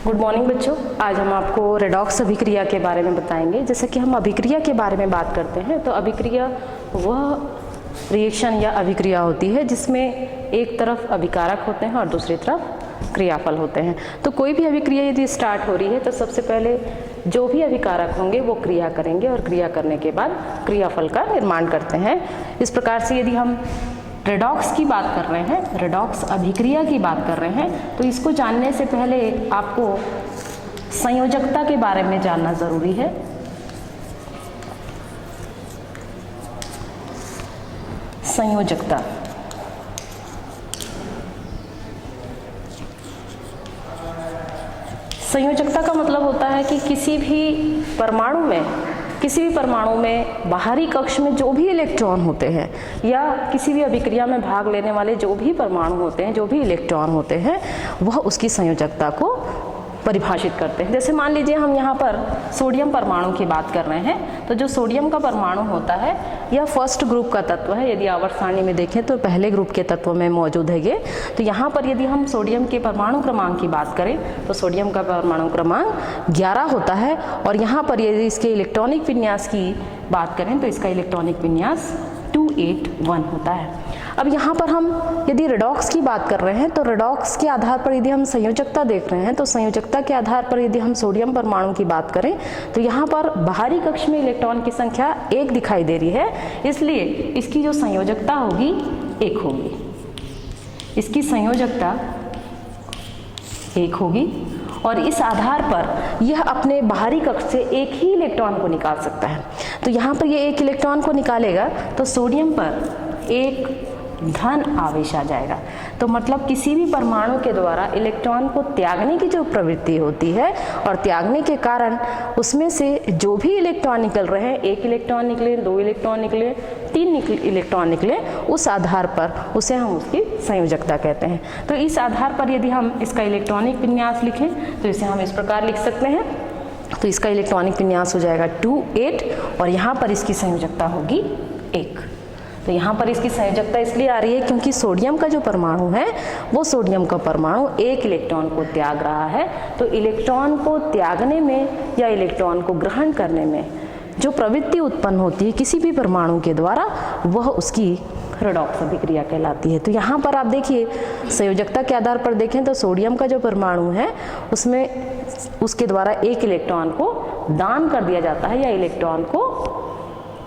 Good morning बच्चों। आज हम आपको रेडॉक्स अभिक्रिया के बारे में बताएंगे। जैसे कि हम अभिक्रिया के बारे में बात करते हैं तो अभिक्रिया वह रिएक्शन या अभिक्रिया होती है जिसमें एक तरफ अभिकारक होते हैं और दूसरी तरफ क्रियाफल होते हैं। तो कोई भी अभिक्रिया यदि स्टार्ट हो रही है तो सबसे पहले जो भी अभिकारक होंगे वो क्रिया करेंगे और क्रिया करने के बाद क्रियाफल का निर्माण करते हैं। इस प्रकार से यदि हम रेडॉक्स की बात कर रहे हैं, रेडॉक्स अभिक्रिया की बात कर रहे हैं, तो इसको जानने से पहले आपको संयोजकता के बारे में जानना जरूरी है। संयोजकता संयोजकता का मतलब होता है कि किसी भी परमाणु में बाहरी कक्ष में जो भी इलेक्ट्रॉन होते हैं या किसी भी अभिक्रिया में भाग लेने वाले जो भी परमाणु होते हैं, जो भी इलेक्ट्रॉन होते हैं, वह उसकी संयोजकता को परिभाषित करते हैं। जैसे मान लीजिए हम यहाँ पर सोडियम परमाणु की बात कर रहे हैं, तो जो सोडियम का परमाणु होता है यह फर्स्ट ग्रुप का तत्व है। यदि आवर्त सारणी में देखें तो पहले ग्रुप के तत्व में मौजूद है ये। तो यहाँ पर यदि हम सोडियम के परमाणु क्रमांक की बात करें तो सोडियम का परमाणु क्रमांक 11 होता है। और यहाँ पर यदि इसके इलेक्ट्रॉनिक विन्यास की बात करें तो इसका इलेक्ट्रॉनिक विन्यास 281 होता है। अब यहाँ पर हम यदि रेडॉक्स की बात कर रहे हैं तो रेडॉक्स के आधार पर यदि हम संयोजकता देख रहे हैं तो संयोजकता के आधार पर यदि हम सोडियम परमाणु की बात करें तो यहाँ पर बाहरी कक्ष में इलेक्ट्रॉन की संख्या 1 दिखाई दे रही है, इसलिए इसकी जो संयोजकता होगी 1 होगी। इसकी संयोजकता 1 होगी और इस आधार पर यह अपने बाहरी कक्ष से एक ही इलेक्ट्रॉन को निकाल सकता है। तो यहाँ पर ये एक इलेक्ट्रॉन को निकालेगा तो सोडियम पर एक धन आवेश आ जाएगा। तो मतलब किसी भी परमाणु के द्वारा इलेक्ट्रॉन को त्यागने की जो प्रवृत्ति होती है और त्यागने के कारण उसमें से जो भी इलेक्ट्रॉन निकल रहे हैं, 1 इलेक्ट्रॉन निकले, 2 इलेक्ट्रॉन निकले, 3 इलेक्ट्रॉन निकले, उस आधार पर उसे हम उसकी संयोजकता कहते हैं। तो इस आधार पर यदि हम इसका इलेक्ट्रॉनिक विन्यास लिखें तो इसे हम इस प्रकार लिख सकते हैं। तो इसका इलेक्ट्रॉनिक विन्यास हो जाएगा 2,8 और यहाँ पर इसकी संयोजकता होगी 1। तो यहाँ पर इसकी संयोजकता इसलिए आ रही है क्योंकि सोडियम का जो परमाणु है वो सोडियम का परमाणु 1 इलेक्ट्रॉन को त्याग रहा है। तो इलेक्ट्रॉन को त्यागने में या इलेक्ट्रॉन को ग्रहण करने में जो प्रवृत्ति उत्पन्न होती है किसी भी परमाणु के द्वारा, वह उसकी रेडॉक्स अभिक्रिया कहलाती है। तो यहाँ पर आप देखिए संयोजकता के आधार पर देखें तो सोडियम का जो परमाणु है उसमें उसके द्वारा 1 इलेक्ट्रॉन को दान कर दिया जाता है या इलेक्ट्रॉन को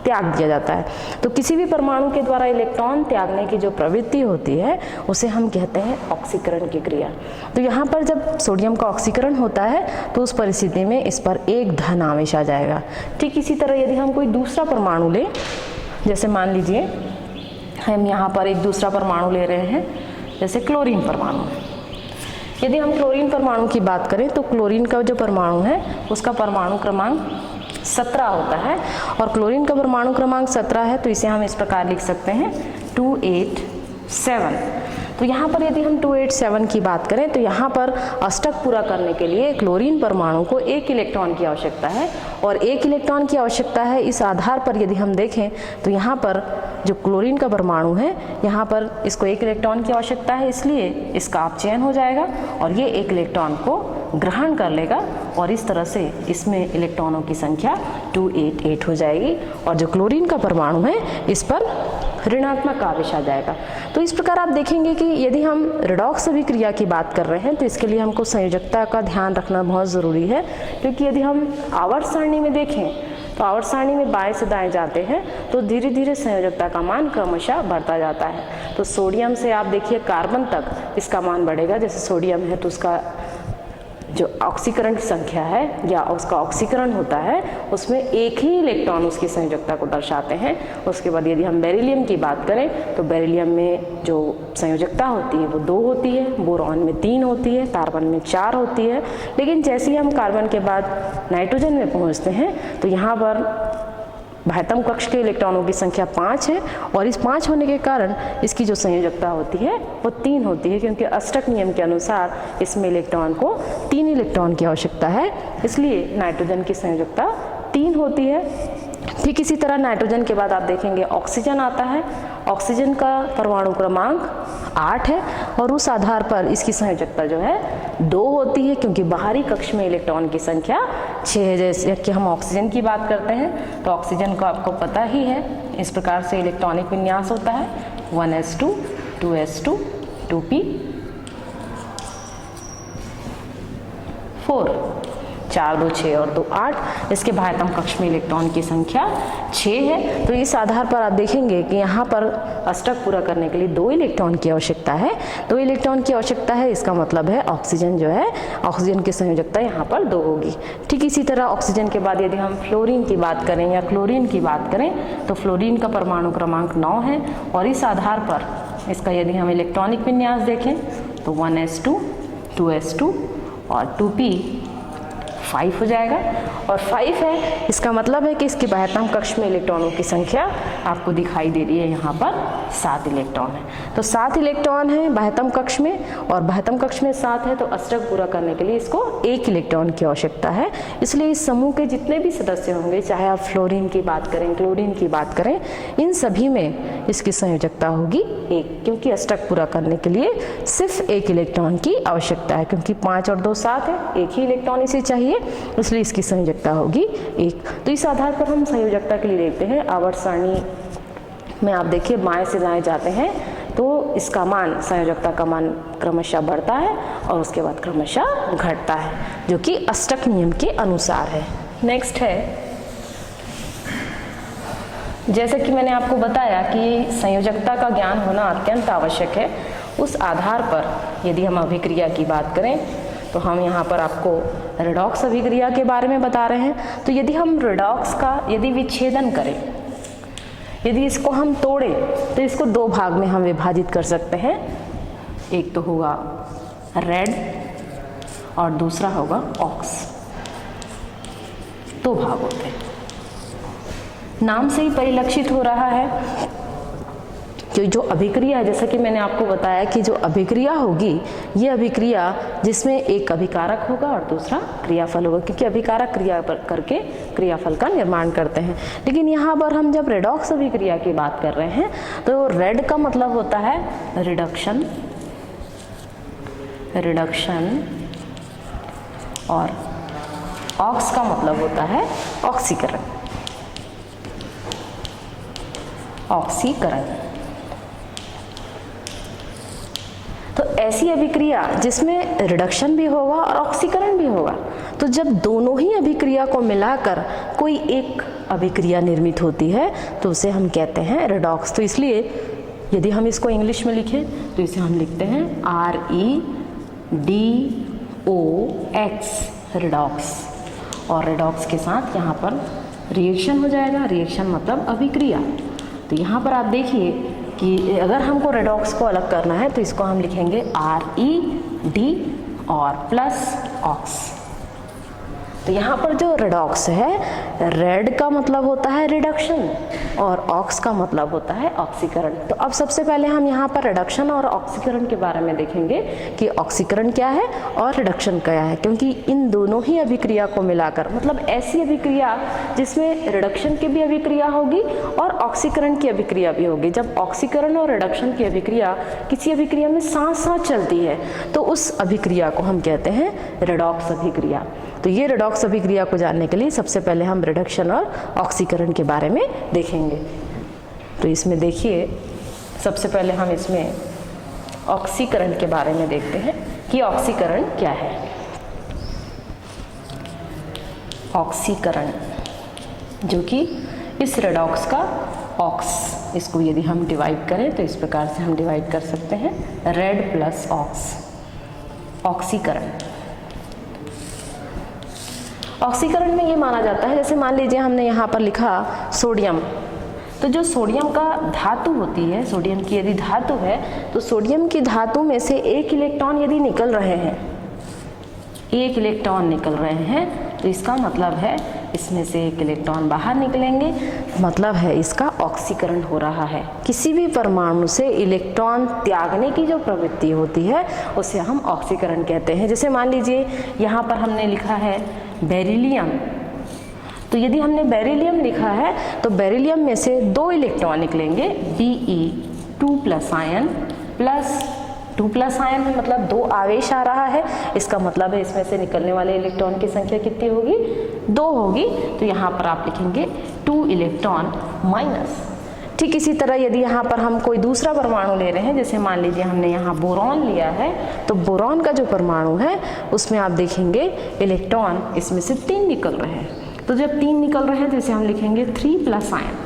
त्याग दिया जाता है। तो किसी भी परमाणु के द्वारा इलेक्ट्रॉन त्यागने की जो प्रवृत्ति होती है उसे हम कहते हैं ऑक्सीकरण की क्रिया। तो यहाँ पर जब सोडियम का ऑक्सीकरण होता है तो उस परिस्थिति में इस पर एक धन आवेश आ जाएगा। ठीक इसी तरह यदि हम कोई दूसरा परमाणु लें, जैसे मान लीजिए हम यहाँ पर एक दूसरा परमाणु ले रहे हैं, जैसे क्लोरीन परमाणु। यदि हम क्लोरीन परमाणु की बात करें तो क्लोरीन का जो परमाणु है उसका परमाणु क्रमांक 17 होता है और क्लोरीन का परमाणु क्रमांक 17 है, तो इसे हम इस प्रकार लिख सकते हैं 287। तो यहाँ पर यदि हम 287 की बात करें तो यहाँ पर अष्टक पूरा करने के लिए क्लोरीन परमाणु को 1 इलेक्ट्रॉन की आवश्यकता है और 1 इलेक्ट्रॉन की आवश्यकता है। इस आधार पर यदि हम देखें तो यहाँ पर जो क्लोरीन का परमाणु है यहाँ पर इसको 1 इलेक्ट्रॉन की आवश्यकता है, इसलिए इसका अपचयन हो जाएगा और ये 1 इलेक्ट्रॉन को ग्रहण कर लेगा और इस तरह से इसमें इलेक्ट्रॉनों की संख्या 288 हो जाएगी और जो क्लोरीन का परमाणु है इस पर ऋणात्मक आवेश आ जाएगा। तो इस प्रकार आप देखेंगे कि यदि हम रेडॉक्स अभिक्रिया की बात कर रहे हैं तो इसके लिए हमको संयोजकता का ध्यान रखना बहुत ज़रूरी है, क्योंकि यदि हम आवर्त सारणी में देखें तो आवर्त सारणी में बाएं से दाएं जाते हैं तो धीरे धीरे संयोजकता का मान क्रमशः बढ़ता जाता है। तो सोडियम से आप देखिए कार्बन तक इसका मान बढ़ेगा। जैसे सोडियम है तो उसका जो ऑक्सीकरण की संख्या है या उसका ऑक्सीकरण होता है उसमें 1 ही इलेक्ट्रॉन उसकी संयोजकता को दर्शाते हैं। उसके बाद यदि हम बेरिलियम की बात करें तो बेरिलियम में जो संयोजकता होती है वो 2 होती है, बोरॉन में 3 होती है, कार्बन में 4 होती है। लेकिन जैसे ही हम कार्बन के बाद नाइट्रोजन में पहुँचते हैं तो यहाँ पर बाह्यतम कक्ष के इलेक्ट्रॉनों की संख्या 5 है और इस 5 होने के कारण इसकी जो संयोजकता होती है वो 3 होती है, क्योंकि अष्टक नियम के अनुसार इसमें इलेक्ट्रॉन को 3 इलेक्ट्रॉन की आवश्यकता है, इसलिए नाइट्रोजन की संयोजकता 3 होती है। ठीक इसी तरह नाइट्रोजन के बाद आप देखेंगे ऑक्सीजन आता है। ऑक्सीजन का परमाणु क्रमांक 8 है और उस आधार पर इसकी संयोजकता जो है 2 होती है, क्योंकि बाहरी कक्ष में इलेक्ट्रॉन की संख्या 6 है। जैसे कि हम ऑक्सीजन की बात करते हैं तो ऑक्सीजन को आपको पता ही है, इस प्रकार से इलेक्ट्रॉनिक विन्यास होता है 1s2 2s2 2p 4 4 2 6 और 2 8। इसके बाह्यतम कक्ष में इलेक्ट्रॉन की संख्या 6 है। तो इस आधार पर आप देखेंगे कि यहाँ पर अष्टक पूरा करने के लिए 2 इलेक्ट्रॉन की आवश्यकता है। 2 इलेक्ट्रॉन की आवश्यकता है, इसका मतलब है ऑक्सीजन जो है, ऑक्सीजन की संयोजकता यहाँ पर 2 होगी। ठीक इसी तरह ऑक्सीजन के बाद यदि हम फ्लोरीन की बात करें या क्लोरीन की बात करें तो फ्लोरीन का परमाणु क्रमांक 9 है और इस आधार पर इसका यदि हम इलेक्ट्रॉनिक विन्यास देखें तो 1s2 2s2 और 2p 5 हो जाएगा। और 5 है, इसका मतलब है कि इसके बाह्यतम कक्ष में इलेक्ट्रॉनों की संख्या आपको दिखाई दे रही है, यहाँ पर 7 इलेक्ट्रॉन है। तो 7 इलेक्ट्रॉन है बाह्यतम कक्ष में और बाह्यतम कक्ष में 7 है, तो अष्टक पूरा करने के लिए इसको 1 इलेक्ट्रॉन की आवश्यकता है। इसलिए इस समूह के जितने भी सदस्य होंगे, चाहे आप फ्लोरीन की बात करें, क्लोरीन की बात करें, इन सभी में इसकी संयोजकता होगी 1, क्योंकि अष्टक पूरा करने के लिए सिर्फ 1 इलेक्ट्रॉन की आवश्यकता है, क्योंकि 5 और 2 7 है, 1 ही इलेक्ट्रॉन इसे चाहिए, इसलिए इसकी संयोजकता होगी 1। तो इस आधार पर हम संयोजकता के लिए देखते हैं आवर्त सारणी में। आप देखिए बाएं से दाएं जाते हैं तो इसका मान, संयोजकता का मान क्रमशः बढ़ता है और उसके बाद क्रमशः घटता है, जो कि अष्टक नियम के अनुसार है। नेक्स्ट है, जैसे कि मैंने आपको बताया कि संयोजकता का ज्ञान होना अत्यंत आवश्यक है। उस आधार पर यदि हम अभिक्रिया की बात करें तो हम यहाँ पर आपको रेडॉक्स अभिक्रिया के बारे में बता रहे हैं। तो यदि हम रेडॉक्स का यदि विच्छेदन करें, यदि इसको हम तोड़ें तो इसको 2 भाग में हम विभाजित कर सकते हैं। एक तो होगा रेड और दूसरा होगा ऑक्स। 2 भाग होते हैं, नाम से ही परिलक्षित हो रहा है कि जो अभिक्रिया, जैसा कि मैंने आपको बताया कि जो अभिक्रिया होगी, ये अभिक्रिया जिसमें एक अभिकारक होगा और दूसरा क्रियाफल होगा, क्योंकि अभिकारक क्रिया करके क्रियाफल का निर्माण करते हैं। लेकिन यहाँ पर हम जब रेडॉक्स अभिक्रिया की बात कर रहे हैं तो रेड का मतलब होता है रिडक्शन, और ऑक्स का मतलब होता है ऑक्सीकरण। तो ऐसी अभिक्रिया जिसमें रिडक्शन भी होगा और ऑक्सीकरण भी होगा, तो जब दोनों ही अभिक्रिया को मिलाकर कोई एक अभिक्रिया निर्मित होती है तो उसे हम कहते हैं रेडॉक्स। तो इसलिए यदि हम इसको इंग्लिश में लिखें तो इसे हम लिखते हैं REDOX, रेडॉक्स। और रेडॉक्स के साथ यहाँ पर रिएक्शन हो जाएगा, रिएक्शन मतलब अभिक्रिया। तो यहाँ पर आप देखिए कि अगर हमको रेडॉक्स को अलग करना है तो इसको हम लिखेंगे RED और प्लस ऑक्स। तो यहाँ पर जो रेडॉक्स है, रेड का मतलब होता है रिडक्शन और ऑक्स का मतलब होता है ऑक्सीकरण। तो अब सबसे पहले हम यहाँ पर रिडक्शन और ऑक्सीकरण के बारे में देखेंगे कि ऑक्सीकरण क्या है और रिडक्शन क्या है, क्योंकि इन दोनों ही अभिक्रिया को मिलाकर, मतलब ऐसी अभिक्रिया जिसमें रिडक्शन की भी अभिक्रिया होगी और ऑक्सीकरण की अभिक्रिया भी होगी। जब ऑक्सीकरण और रिडक्शन की अभिक्रिया किसी अभिक्रिया में साथ साथ चलती है तो उस अभिक्रिया को हम कहते हैं रेडॉक्स अभिक्रिया। तो ये रेडॉक्स अभिक्रिया को जानने के लिए सबसे पहले हम रिडक्शन और ऑक्सीकरण के बारे में देखेंगे। तो इसमें देखिए, सबसे पहले हम इसमें ऑक्सीकरण के बारे में देखते हैं कि ऑक्सीकरण क्या है। ऑक्सीकरण जो कि इस रेडॉक्स का ऑक्स, इसको यदि हम डिवाइड करें तो इस प्रकार से हम डिवाइड कर सकते हैं, रेड प्लस ऑक्स, ऑक्सीकरण। ऑक्सीकरण में ये माना जाता है, जैसे मान लीजिए हमने यहाँ पर लिखा सोडियम, तो जो सोडियम का धातु होती है, सोडियम की यदि धातु है तो सोडियम की धातु में से 1 इलेक्ट्रॉन यदि निकल रहे हैं, 1 इलेक्ट्रॉन निकल रहे हैं, तो इसका मतलब है इसमें से 1 इलेक्ट्रॉन बाहर निकलेंगे, मतलब है इसका ऑक्सीकरण हो रहा है। किसी भी परमाणु से इलेक्ट्रॉन त्यागने की जो प्रवृत्ति होती है उसे हम ऑक्सीकरण कहते हैं। जैसे मान लीजिए यहाँ पर हमने लिखा है बेरिलियम, तो यदि हमने बेरिलियम लिखा है तो बेरिलियम में से 2 इलेक्ट्रॉन निकलेंगे, Be2+ आयन प्लस 2+ आयन है, मतलब 2 आवेश आ रहा है, इसका मतलब है इसमें से निकलने वाले इलेक्ट्रॉन की संख्या कितनी होगी, 2 होगी। तो यहाँ पर आप लिखेंगे 2 इलेक्ट्रॉन माइनस। ठीक इसी तरह यदि यहाँ पर हम कोई दूसरा परमाणु ले रहे हैं, जैसे मान लीजिए हमने यहाँ बोरॉन लिया है, तो बोरॉन का जो परमाणु है उसमें आप देखेंगे इलेक्ट्रॉन इसमें से 3 निकल रहे हैं। तो जब 3 निकल रहे हैं तो इसे हम लिखेंगे 3+ आयन,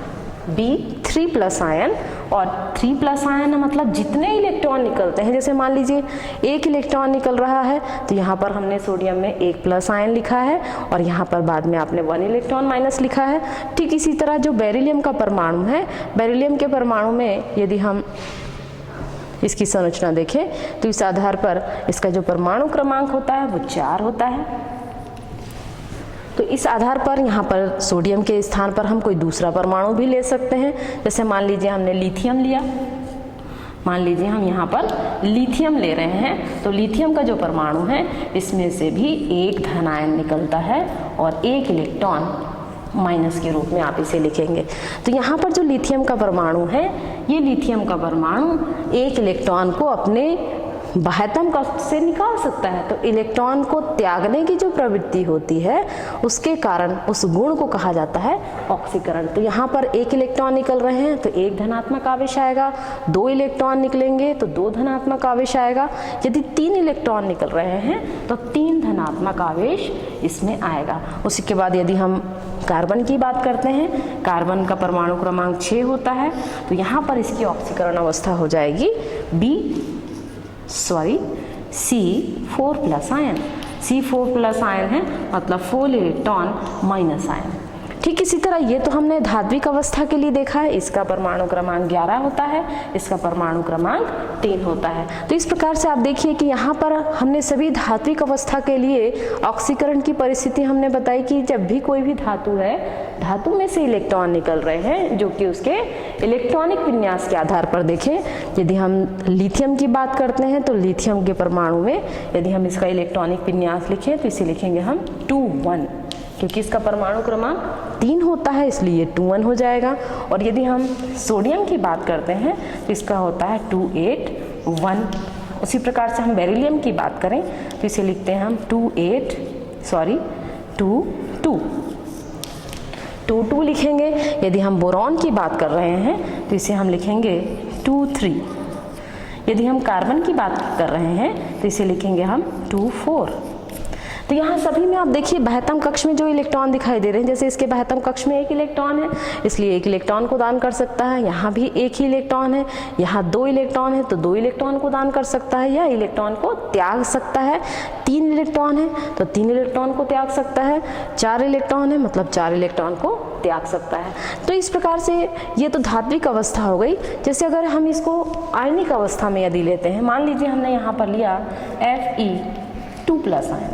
B3+ आयन। और 3+ आयन मतलब जितने इलेक्ट्रॉन निकलते हैं, जैसे मान लीजिए 1 इलेक्ट्रॉन निकल रहा है तो यहाँ पर हमने सोडियम में 1+ आयन लिखा है और यहाँ पर बाद में आपने 1 इलेक्ट्रॉन माइनस लिखा है। ठीक इसी तरह जो बेरिलियम का परमाणु है, बेरिलियम के परमाणु में यदि हम इसकी संरचना देखें तो इस आधार पर इसका जो परमाणु क्रमांक होता है वो 4 होता है। तो इस आधार पर यहाँ पर सोडियम के स्थान पर हम कोई दूसरा परमाणु भी ले सकते हैं। जैसे मान लीजिए हमने लिथियम लिया, मान लीजिए हम यहाँ पर लिथियम ले रहे हैं, तो लिथियम का जो परमाणु है इसमें से भी 1 धन आयन निकलता है और 1 इलेक्ट्रॉन माइनस के रूप में आप इसे लिखेंगे। तो यहाँ पर जो लिथियम का परमाणु है, ये लिथियम का परमाणु 1 इलेक्ट्रॉन को अपने बाह्यतम कक्ष से निकाल सकता है। तो इलेक्ट्रॉन को त्यागने की जो प्रवृत्ति होती है उसके कारण उस गुण को कहा जाता है ऑक्सीकरण। तो यहाँ पर 1 इलेक्ट्रॉन निकल रहे हैं तो 1 धनात्मक आवेश आएगा, 2 इलेक्ट्रॉन निकलेंगे तो 2 धनात्मक आवेश आएगा। यदि 3 इलेक्ट्रॉन निकल रहे हैं तो 3 धनात्मक आवेश इसमें आएगा। उसी के बाद यदि हम कार्बन की बात करते हैं, कार्बन का परमाणु क्रमांक 6 होता है, तो यहाँ पर इसकी ऑक्सीकरण अवस्था हो जाएगी C4+ आयन। C4+ आयन है मतलब 4 इलेक्ट्रॉन माइनस आयन। ठीक इसी तरह ये तो हमने धात्विक अवस्था के लिए देखा है, इसका परमाणु क्रमांक 11 होता है, इसका परमाणु क्रमांक 3 होता है। तो इस प्रकार से आप देखिए कि यहाँ पर हमने सभी धात्विक अवस्था के लिए ऑक्सीकरण की परिस्थिति हमने बताई कि जब भी कोई भी धातु है, धातु में से इलेक्ट्रॉन निकल रहे हैं जो कि उसके इलेक्ट्रॉनिक विन्यास के आधार पर देखें। यदि हम लिथियम की बात करते हैं तो लिथियम के परमाणु में यदि हम इसका इलेक्ट्रॉनिक विन्यास लिखें तो इसे लिखेंगे हम 2-1, क्योंकि इसका परमाणु क्रमांक 3 होता है इसलिए 2-1 हो जाएगा। और यदि हम सोडियम की बात करते हैं तो इसका होता है 2-8-1। उसी प्रकार से हम बेरिलियम की बात करें तो इसे लिखते हैं हम 2-2 लिखेंगे। यदि हम बोरॉन की बात कर रहे हैं तो इसे हम लिखेंगे 2-3। यदि हम कार्बन की बात कर रहे हैं तो इसे लिखेंगे हम 2-4। तो यहाँ सभी में आप देखिए बाह्यतम कक्ष में जो इलेक्ट्रॉन दिखाई दे रहे हैं, जैसे इसके बाह्यतम कक्ष में 1 इलेक्ट्रॉन है इसलिए 1 इलेक्ट्रॉन को दान कर सकता है, यहाँ भी 1 ही इलेक्ट्रॉन है, यहाँ 2 इलेक्ट्रॉन है तो 2 इलेक्ट्रॉन को दान कर सकता है या इलेक्ट्रॉन को त्याग सकता है। 3 इलेक्ट्रॉन है तो 3 इलेक्ट्रॉन को त्याग सकता है, 4 इलेक्ट्रॉन है मतलब 4 इलेक्ट्रॉन को त्याग सकता है। तो इस प्रकार से ये तो धात्विक अवस्था हो गई। जैसे अगर हम इसको आयनिक अवस्था में यदि लेते हैं, मान लीजिए हमने यहाँ पर लिया Fe2+ आयन,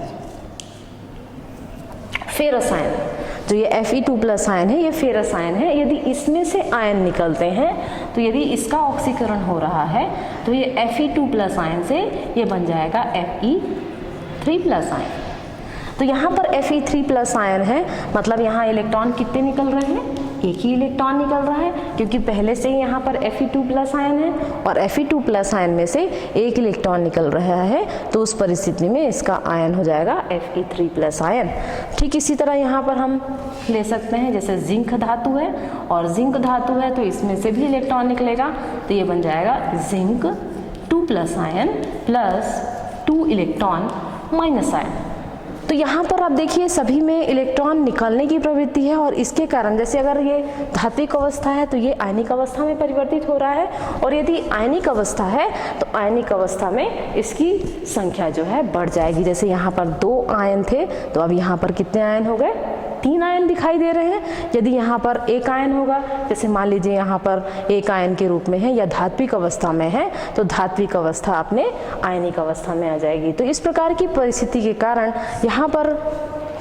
फेरस आयन। जो ये Fe2+ आयन है ये फेरस आयन है। यदि इसमें से आयन निकलते हैं तो यदि इसका ऑक्सीकरण हो रहा है तो ये Fe2+ आयन से ये बन जाएगा Fe3+ आयन। तो यहाँ पर Fe3+ आयन है मतलब यहाँ इलेक्ट्रॉन कितने निकल रहे हैं, 1 ही इलेक्ट्रॉन निकल रहा है क्योंकि पहले से ही यहाँ पर Fe2+ आयन है और Fe2+ आयन में से 1 इलेक्ट्रॉन निकल रहा है तो उस परिस्थिति में इसका आयन हो जाएगा Fe3+ आयन। ठीक इसी तरह यहाँ पर हम ले सकते हैं, जैसे जिंक धातु है और जिंक धातु है तो इसमें से भी इलेक्ट्रॉन निकलेगा तो ये बन जाएगा zinc 2+ ion plus 2 electron minus ion. तो यहाँ पर आप देखिए सभी में इलेक्ट्रॉन निकलने की प्रवृत्ति है और इसके कारण जैसे अगर ये धात्विक अवस्था है तो ये आयनिक अवस्था में परिवर्तित हो रहा है और यदि आयनिक अवस्था है तो आयनिक अवस्था में इसकी संख्या जो है बढ़ जाएगी। जैसे यहाँ पर 2 आयन थे तो अब यहाँ पर कितने आयन हो गए, 3 आयन दिखाई दे रहे हैं। यदि यहाँ पर 1 आयन होगा, जैसे मान लीजिए यहाँ पर 1 आयन के रूप में है या धात्विक अवस्था में है तो धात्विक अवस्था अपने आयनिक अवस्था में आ जाएगी। तो इस प्रकार की परिस्थिति के कारण यहाँ पर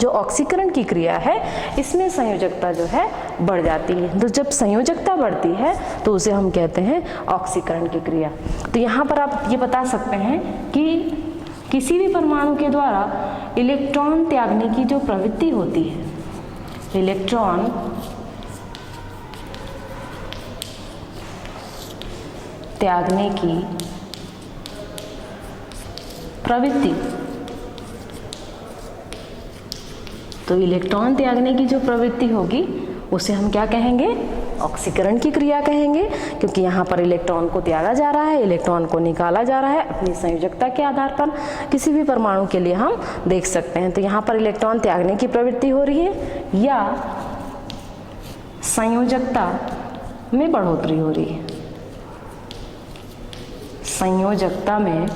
जो ऑक्सीकरण की क्रिया है इसमें संयोजकता जो है बढ़ जाती है। तो जब संयोजकता बढ़ती है तो उसे हम कहते हैं ऑक्सीकरण की क्रिया। तो यहाँ पर आप ये बता सकते हैं कि किसी भी परमाणु के द्वारा इलेक्ट्रॉन त्यागने की जो प्रवृत्ति होती है इलेक्ट्रॉन त्यागने की प्रवृत्ति। तो इलेक्ट्रॉन त्यागने की जो प्रवृत्ति होगी उसे हम क्या कहेंगे? ऑक्सीकरण की क्रिया कहेंगे, क्योंकि यहाँ पर इलेक्ट्रॉन को त्यागा जा रहा है, इलेक्ट्रॉन को निकाला जा रहा है अपनी संयोजकता के आधार पर। किसी भी परमाणु के लिए हम देख सकते हैं। तो यहाँ पर इलेक्ट्रॉन त्यागने की प्रवृत्ति हो रही है या संयोजकता में बढ़ोतरी हो रही है। संयोजकता में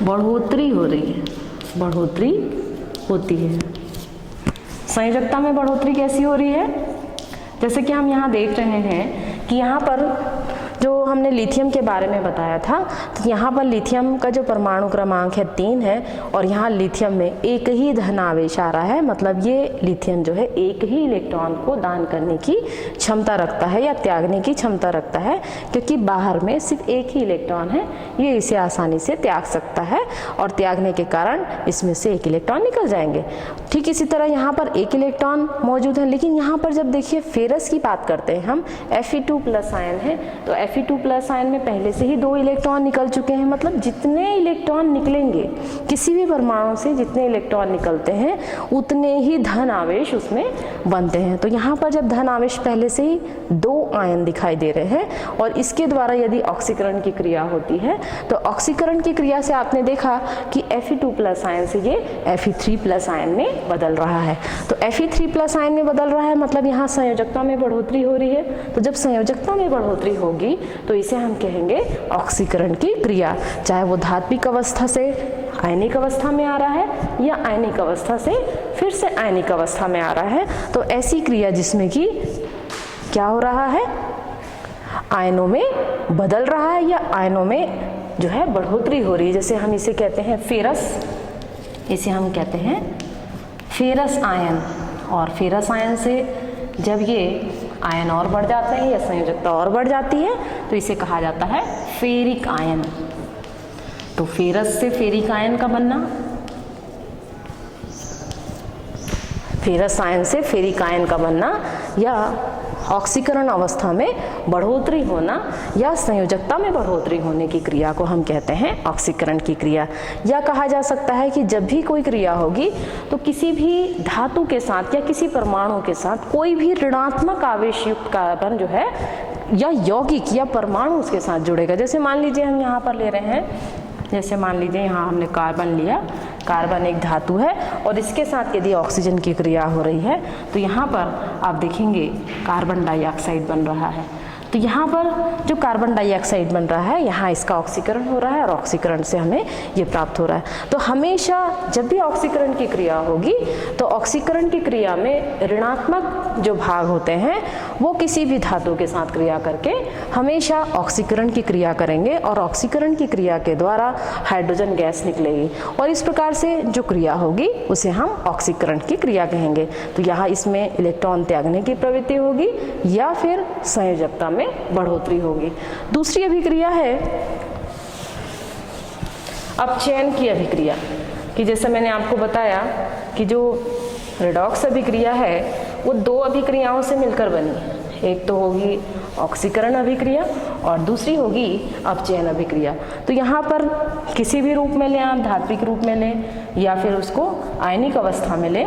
बढ़ोतरी हो रही है, बढ़ोतरी होती है। संयोजकता में बढ़ोतरी कैसी हो रही है? जैसे कि हम यहाँ देख रहे हैं कि यहाँ पर जो हमने लिथियम के बारे में बताया था, तो यहाँ पर लिथियम का जो परमाणु क्रमांक है 3 है और यहाँ लिथियम में एक ही धन आवेश आ रहा है। मतलब ये लिथियम जो है एक ही इलेक्ट्रॉन को दान करने की क्षमता रखता है या त्यागने की क्षमता रखता है, क्योंकि बाहर में सिर्फ एक ही इलेक्ट्रॉन है, ये इसे आसानी से त्याग सकता है और त्यागने के कारण इसमें से एक इलेक्ट्रॉन निकल जाएंगे। ठीक इसी तरह यहाँ पर एक इलेक्ट्रॉन मौजूद है, लेकिन यहाँ पर जब देखिए फेरस की बात करते हैं हम, Fe2+ आयन है, तो Fe2+ आयन में पहले से ही 2 इलेक्ट्रॉन निकल चुके हैं। मतलब जितने इलेक्ट्रॉन निकलेंगे किसी भी परमाणु से, जितने इलेक्ट्रॉन निकलते हैं उतने ही धन आवेश उसमें बनते हैं। तो यहाँ पर जब धन आवेश पहले से ही 2 आयन दिखाई दे रहे हैं और इसके द्वारा यदि ऑक्सीकरण की क्रिया होती है, तो ऑक्सीकरण की क्रिया से आपने देखा कि Fe2+ आयन से ये Fe3+ आयन में बदल रहा है। तो Fe3+ आयन में बदल रहा है, मतलब यहाँ संयोजकता में बढ़ोतरी हो रही है। तो जब संयोजकता में बढ़ोतरी होगी तो इसे हम कहेंगे ऑक्सीकरण की क्रिया, चाहे वो धात्विक अवस्था से आयनिक अवस्था में आ रहा है या आयनिक अवस्था से फिर से आयनिक अवस्था में आ रहा है। तो ऐसी क्रिया जिसमें कि क्या हो रहा है, आयनों में बदल रहा है या आयनों में जो है बढ़ोतरी हो रही है। जैसे हम इसे कहते हैं फेरस, इसे हम कहते हैं फेरस आयन। और फेरस आयन से जब ये आयन और बढ़ जाते हैं या संयोजकता और बढ़ जाती है तो इसे कहा जाता है फेरिक आयन। तो फेरस से फेरिक आयन का बनना, फेरस आयन से फेरिक आयन का बनना या ऑक्सीकरण अवस्था में बढ़ोतरी होना या संयोजकता में बढ़ोतरी होने की क्रिया को हम कहते हैं ऑक्सीकरण की क्रिया। या कहा जा सकता है कि जब भी कोई क्रिया होगी तो किसी भी धातु के साथ या किसी परमाणु के साथ कोई भी ऋणात्मक आवेश युक्त कार्बन जो है या यौगिक या परमाणु उसके साथ जुड़ेगा। जैसे मान लीजिए हम यहाँ पर ले रहे हैं, जैसे मान लीजिए यहाँ हमने कार्बन लिया, कार्बन एक धातु है और इसके साथ यदि ऑक्सीजन की क्रिया हो रही है तो यहाँ पर आप देखेंगे कार्बन डाइऑक्साइड बन रहा है। तो यहाँ पर जो कार्बन डाइऑक्साइड बन रहा है, यहाँ इसका ऑक्सीकरण हो रहा है और ऑक्सीकरण से हमें ये प्राप्त हो रहा है। तो हमेशा जब भी ऑक्सीकरण की क्रिया होगी तो ऑक्सीकरण की क्रिया में ऋणात्मक जो भाग होते हैं वो किसी भी धातु के साथ क्रिया करके हमेशा ऑक्सीकरण की क्रिया करेंगे और ऑक्सीकरण की क्रिया के द्वारा हाइड्रोजन गैस निकलेगी और इस प्रकार से जो क्रिया होगी उसे हम ऑक्सीकरण की क्रिया कहेंगे। तो यहाँ इसमें इलेक्ट्रॉन त्यागने की प्रवृत्ति होगी या फिर संयोजकता में बढ़ोतरी होगी। दूसरी अभिक्रिया है अपचयन की अभिक्रिया, कि जैसे मैंने आपको बताया कि जो रेडॉक्स अभिक्रिया है वो 2 अभिक्रियाओं से मिलकर बनी है। एक तो होगी ऑक्सीकरण अभिक्रिया और दूसरी होगी अपचयन अभिक्रिया। तो यहाँ पर किसी भी रूप में लें आप, धात्विक रूप में लें या फिर उसको आयनिक अवस्था में लें।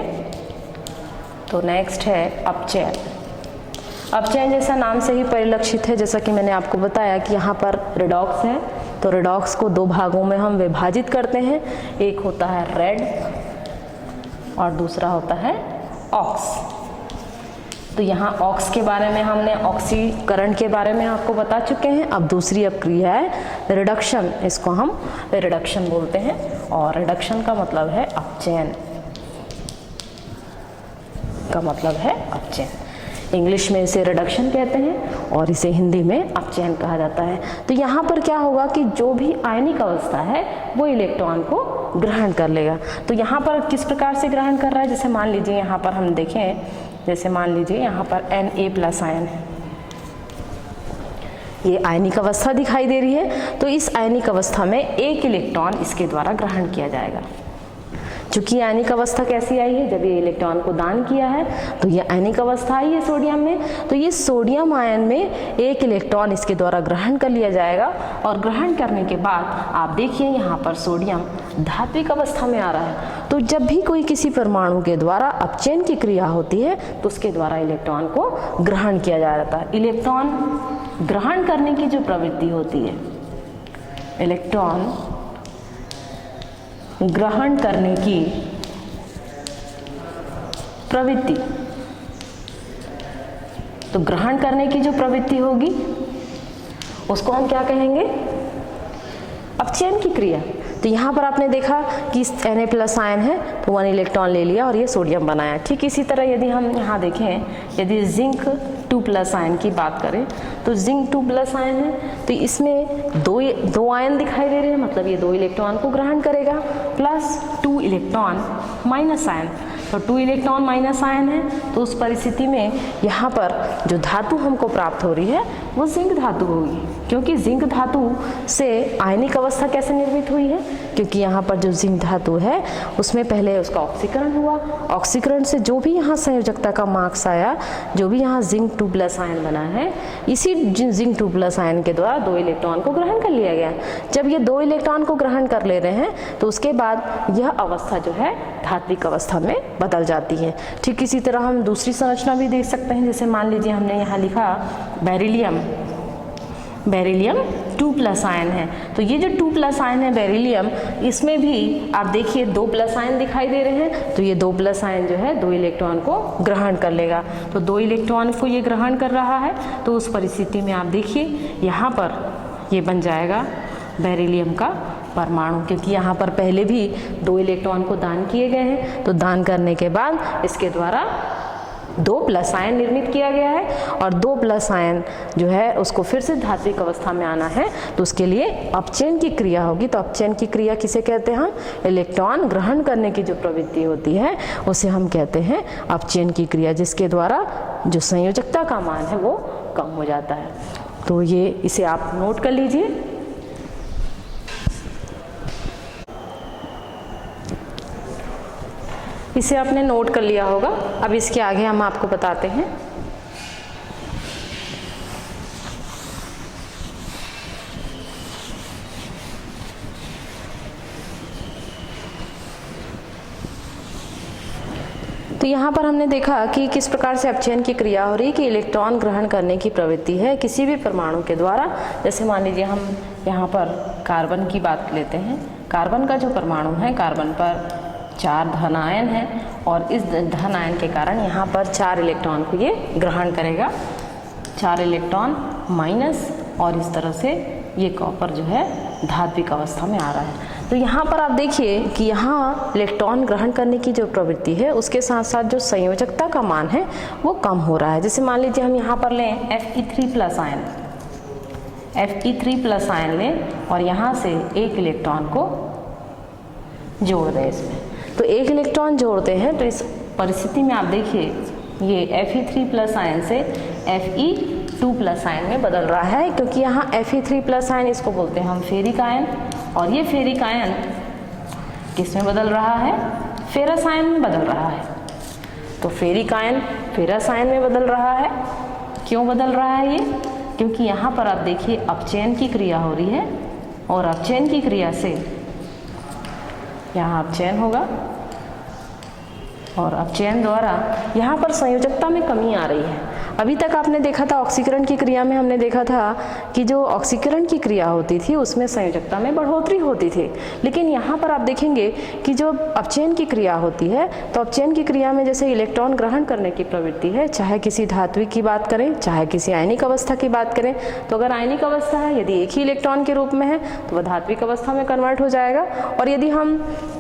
तो नेक्स्ट है अपचयन। अपचयन जैसा नाम से ही परिलक्षित है, जैसा कि मैंने आपको बताया कि यहाँ पर रेडॉक्स है, तो रेडॉक्स को 2 भागों में हम विभाजित करते हैं। एक होता है रेड और दूसरा होता है ऑक्स। तो यहाँ ऑक्स के बारे में हमने ऑक्सीकरण के बारे में आपको बता चुके हैं। अब दूसरी क्रिया है रिडक्शन, इसको हम रिडक्शन बोलते हैं और रिडक्शन का मतलब है अपचयन, का मतलब है अपचयन। इंग्लिश में इसे रिडक्शन कहते हैं और इसे हिंदी में अपचयन कहा जाता है। तो यहाँ पर क्या होगा कि जो भी आयनिक अवस्था है वो इलेक्ट्रॉन को ग्रहण कर लेगा। तो यहाँ पर किस प्रकार से ग्रहण कर रहा है, जैसे मान लीजिए यहाँ पर हम देखें, जैसे मान लीजिए यहाँ पर Na+ आयन है, ये आयनिक अवस्था दिखाई दे रही है। तो इस आयनिक अवस्था में एक इलेक्ट्रॉन इसके द्वारा ग्रहण किया जाएगा। चूंकि आयनिक अवस्था कैसी आई है, जब ये इलेक्ट्रॉन को दान किया है तो ये आयनिक अवस्था आई है सोडियम में। तो ये सोडियम आयन में एक इलेक्ट्रॉन इसके द्वारा ग्रहण कर लिया जाएगा और ग्रहण करने के बाद आप देखिए यहाँ पर सोडियम धात्विक अवस्था में आ रहा है। तो जब भी कोई किसी परमाणु के द्वारा अपचयन की क्रिया होती है तो उसके द्वारा इलेक्ट्रॉन को ग्रहण किया जाता है। इलेक्ट्रॉन ग्रहण करने की जो प्रवृत्ति होती है, इलेक्ट्रॉन ग्रहण करने की प्रवृत्ति, तो ग्रहण करने की जो प्रवृत्ति होगी उसको हम क्या कहेंगे, अपचयन की क्रिया। तो यहाँ पर आपने देखा कि Na+ आयन है तो 1 इलेक्ट्रॉन ले लिया और ये सोडियम बनाया। ठीक इसी तरह यदि हम यहाँ देखें, यदि जिंक 2+ आयन की बात करें तो जिंक 2+ आयन है तो इसमें दो आयन दिखाई दे रहे हैं, मतलब ये 2 इलेक्ट्रॉन को ग्रहण करेगा, प्लस 2 इलेक्ट्रॉन माइनस आयन। तो 2 इलेक्ट्रॉन माइनस आयन है तो उस परिस्थिति में यहाँ पर जो धातु हमको प्राप्त हो रही है वो जिंक धातु होगी, क्योंकि जिंक धातु से आयनिक अवस्था कैसे निर्मित हुई है, क्योंकि यहाँ पर जो जिंक धातु है उसमें पहले उसका ऑक्सीकरण हुआ, ऑक्सीकरण से जो भी यहाँ संयोजकता का मार्क्स आया, जो भी यहाँ जिंक 2+ आयन बना है, इसी जिंक 2+ आयन के द्वारा 2 इलेक्ट्रॉन को ग्रहण कर लिया गया। जब ये 2 इलेक्ट्रॉन को ग्रहण कर ले रहे हैं तो उसके बाद यह अवस्था जो है धात्विक अवस्था में बदल जाती है। ठीक इसी तरह हम दूसरी संरचना भी देख सकते हैं, जैसे मान लीजिए हमने यहाँ लिखा बेरिलियम 2+ आयन है। तो ये जो 2+ आयन है बेरिलियम, इसमें भी आप देखिए 2+ आयन दिखाई दे रहे हैं। तो ये 2+ आयन जो है 2 इलेक्ट्रॉन को ग्रहण कर लेगा। तो 2 इलेक्ट्रॉन को ये ग्रहण कर रहा है तो उस परिस्थिति में आप देखिए यहाँ पर ये बन जाएगा बेरिलियम का परमाणु, क्योंकि यहाँ पर पहले भी 2 इलेक्ट्रॉन को दान किए गए हैं। तो दान करने के बाद इसके द्वारा 2+ आयन निर्मित किया गया है और 2+ आयन जो है उसको फिर से धात्विक अवस्था में आना है तो उसके लिए अपचयन की क्रिया होगी। तो अपचयन की क्रिया किसे कहते हैं हम, इलेक्ट्रॉन ग्रहण करने की जो प्रवृत्ति होती है उसे हम कहते हैं अपचयन की क्रिया, जिसके द्वारा जो संयोजकता का मान है वो कम हो जाता है। तो ये इसे आप नोट कर लीजिए। इसे आपने नोट कर लिया होगा। अब इसके आगे हम आपको बताते हैं। तो यहाँ पर हमने देखा कि किस प्रकार से अपचयन की क्रिया हो रही है कि इलेक्ट्रॉन ग्रहण करने की प्रवृत्ति है किसी भी परमाणु के द्वारा। जैसे मान लीजिए हम यहाँ पर कार्बन की बात लेते हैं। कार्बन का जो परमाणु है, कार्बन पर 4 धन आयन है और इस धन आयन के कारण यहाँ पर 4 इलेक्ट्रॉन को ये ग्रहण करेगा, 4 इलेक्ट्रॉन माइनस, और इस तरह से ये कॉपर जो है धात्विक अवस्था में आ रहा है। तो यहाँ पर आप देखिए कि यहाँ इलेक्ट्रॉन ग्रहण करने की जो प्रवृत्ति है उसके साथ साथ जो संयोजकता का मान है वो कम हो रहा है। जैसे मान लीजिए हम यहाँ पर लें Fe3+ आयन, Fe3+ आयन लें और यहाँ से 1 इलेक्ट्रॉन को जोड़ दें इसमें। तो 1 इलेक्ट्रॉन जोड़ते हैं तो इस परिस्थिति में आप देखिए ये Fe3+ आयन से Fe2+ आयन में बदल रहा है, क्योंकि यहाँ Fe3+ आयन इसको बोलते हैं हम फेरिक आयन, और ये फेरिक आयन किस में बदल रहा है, फेरस आयन में बदल रहा है। तो फेरिक आयन फेरस आयन में बदल रहा है। क्यों बदल रहा है ये, क्योंकि यहाँ पर आप देखिए अपचयन की क्रिया हो रही है और अपचयन की क्रिया से यहाँ अपचयन होगा और अपचयन द्वारा यहाँ पर संयोजकता में कमी आ रही है। अभी तक आपने देखा था ऑक्सीकरण की क्रिया में हमने देखा था कि जो ऑक्सीकरण की क्रिया होती थी उसमें संयोजकता में बढ़ोतरी होती थी, लेकिन यहाँ पर आप देखेंगे कि जो अपचयन की क्रिया होती है तो अपचयन की क्रिया में जैसे इलेक्ट्रॉन ग्रहण करने की प्रवृत्ति है, चाहे किसी धात्विक की बात करें चाहे किसी आयनिक अवस्था की बात करें, तो अगर आयनिक अवस्था है यदि एक ही इलेक्ट्रॉन के रूप में है तो वह धात्विक अवस्था में कन्वर्ट हो जाएगा। और यदि हम